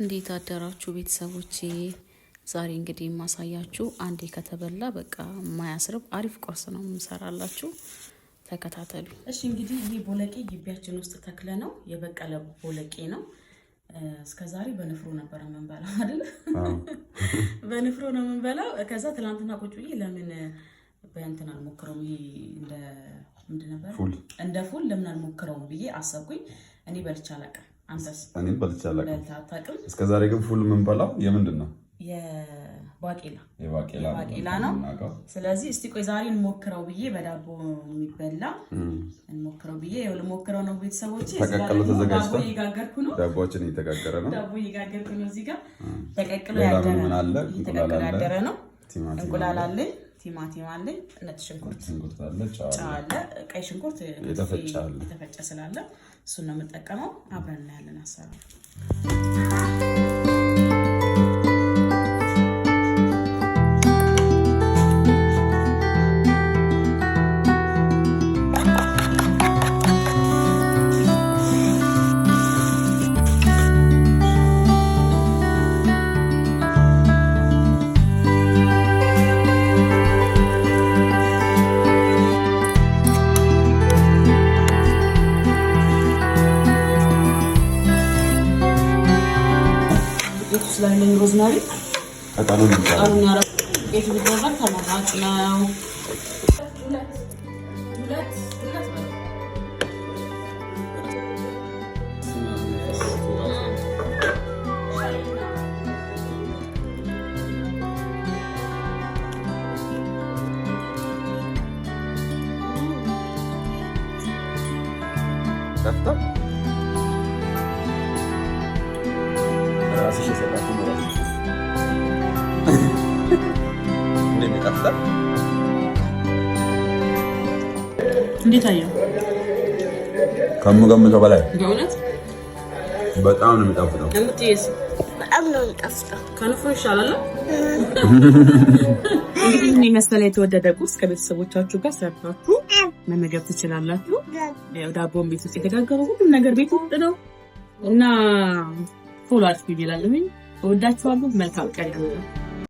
እንዴት አደራችሁ ቤተሰቦቼ? ዛሬ እንግዲህ ማሳያችሁ አንዴ ከተበላ በቃ ማያስርብ አሪፍ ቁርስ ነው የምሰራላችሁ። ተከታተሉ። እሺ እንግዲህ ይሄ ቦለቄ ግቢያችን ውስጥ ተክለ ነው የበቀለ ቦለቄ ነው። እስከዛሬ በንፍሮ ነበር የምንበላው አይደል? በንፍሮ ነው የምንበላው። ከዛ ትናንትና ቁጭ ብዬ ለምን በእንትን አልሞክረውም ይሄ ምንድን ነበር እንደ ፉል ለምን አልሞክረውም ብዬ አሰብኩኝ። እኔ በልቼ አላውቅም። አንተስ? እኔም በልቼ አላውቅም። እስከዛሬ ግን ፉል የምንበላው የምንድን ነው? የባቄላ ነው። ስለዚህ እስቲ ቆይ ዛሬ እንሞክረው ብዬ በዳቦ የሚበላ እንሞክረው ብዬ ልሞክረው ነው ቤተሰቦቼ። ተቀቅሎ ተዘጋጅቷል። ዳቦ እየጋገርኩ ነው። ዳቦችን እየተጋገረ ነው። ዳቦ እየጋገርኩ ነው። እዚህ ጋር ተቀቅሎ ያደረ ነው። እንቁላል አለኝ፣ ቲማቲም አለኝ፣ ነጭ ሽንኩርት አለ፣ ጨው አለ፣ ቀይ ሽንኩርት የተፈጨ ስላለ እሱን ነው የምጠቀመው። አብረን እናያለን አሰራሩ። ስላለ ሮዝማሪ አጣሉን አሩና ቤት ቢደረግ ተመራጭ ነው። እንዴት አየው? ከምገምተው በላይ በእውነት በጣም ነው የሚጣፍጠው። እንዴት በጣም ነው የሚጣፍጠው። ከንፎ ይሻላል። እንግዲህ እኔ መሰለ የተወደደ ቁርስ ከቤተሰቦቻችሁ ጋር ሰርታችሁ መመገብ ትችላላችሁ። ዳቦም ቤት ውስጥ የተጋገረው ሁሉም ነገር ቤት ውስጥ ነው እና ፎሎ አድርጉ ይላል። እወዳችኋለሁ። መልካም ቀን